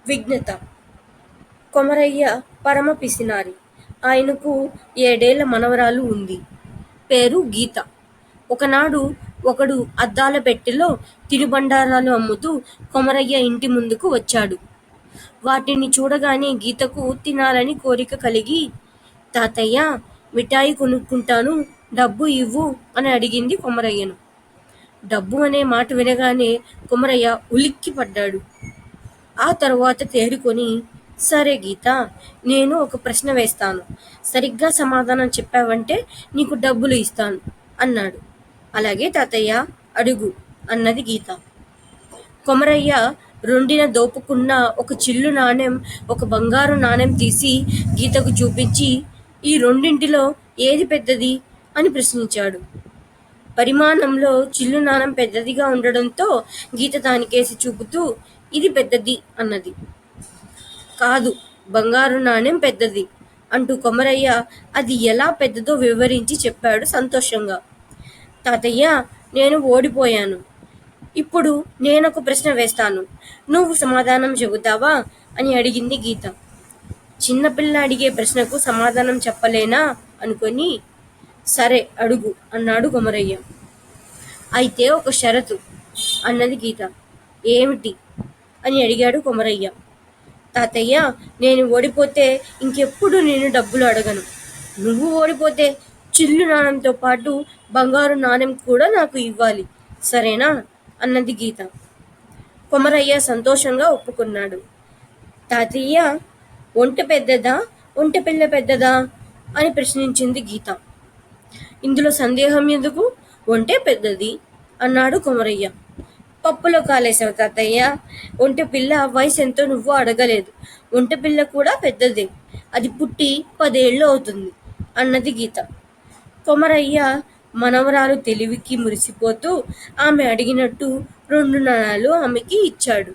విఘ్నత. కొమరయ్య పరమ పిసినారి. ఆయనకు 7 ఏళ్ల మనవరాలు ఉంది. పేరు గీత. ఒకనాడు ఒకడు అద్దాల పెట్టెలో తినుబండారాలు అమ్ముతూ కొమరయ్య ఇంటి ముందుకు వచ్చాడు. వాటిని చూడగానే గీతకు తినాలని కోరిక కలిగి, తాతయ్య, మిఠాయి కొనుక్కుంటాను, డబ్బు ఇవ్వు అని అడిగింది కొమరయ్యను. డబ్బు అనే మాట వినగానే కొమరయ్య ఉలిక్కిపడ్డాడు. ఆ తరువాత తేరుకొని, సరే గీత, నేను ఒక ప్రశ్న వేస్తాను. సరిగ్గా సమాధానం చెప్పావంటే నీకు డబ్బులు ఇస్తాను అన్నాడు. అలాగే తాతయ్య, అడుగు అన్నది గీత. కొమరయ్య రొండిన దోపుకున్న ఒక చిల్లు నాణెం, ఒక బంగారు నాణెం తీసి గీతకు చూపించి, ఈ రెండింటిలో ఏది పెద్దది అని ప్రశ్నించాడు. పరిమాణంలో చిల్లు నాణెం పెద్దదిగా ఉండడంతో గీత దానికేసి చూపుతూ, ఇది పెద్దది అన్నది. కాదు, బంగారు నాణెం పెద్దది అంటూ కొమరయ్య అది ఎలా పెద్దదో వివరించి చెప్పాడు సంతోషంగా. తాతయ్య, నేను ఓడిపోయాను. ఇప్పుడు నేనొక ప్రశ్న వేస్తాను, నువ్వు సమాధానం చెబుతావా అని అడిగింది గీత. చిన్నపిల్ల అడిగే ప్రశ్నకు సమాధానం చెప్పలేనా అనుకొని, సరే అడుగు అన్నాడు కొమరయ్య. అయితే ఒక షరతు అన్నది గీత. ఏమిటి అని అడిగాడు కొమరయ్య. తాతయ్య, నేను ఓడిపోతే ఇంకెప్పుడు నేను డబ్బులు అడగను. నువ్వు ఓడిపోతే చిల్లు నాణెంతో పాటు బంగారు నాణెం కూడా నాకు ఇవ్వాలి, సరేనా అన్నది గీత. కొమరయ్య సంతోషంగా ఒప్పుకున్నాడు. తాతయ్య, ఒంటె పెద్దదా, ఒంటె పిల్ల పెద్దదా అని ప్రశ్నించింది గీత. ఇందులో సందేహం ఎందుకు, ఒంటె పెద్దది అన్నాడు కొమరయ్య. పప్పులో కాలేసావు తాతయ్య. ఒంటె పిల్ల వయసు ఎంతో నువ్వు అడగలేదు. ఒంటె పిల్ల కూడా పెద్దదే, అది పుట్టి 10 ఏళ్ళు అవుతుంది అన్నది గీత. కొమరయ్య మనవరాలు తెలివికి మురిసిపోతూ ఆమె అడిగినట్టు 2 నాణాలు ఆమెకి ఇచ్చాడు.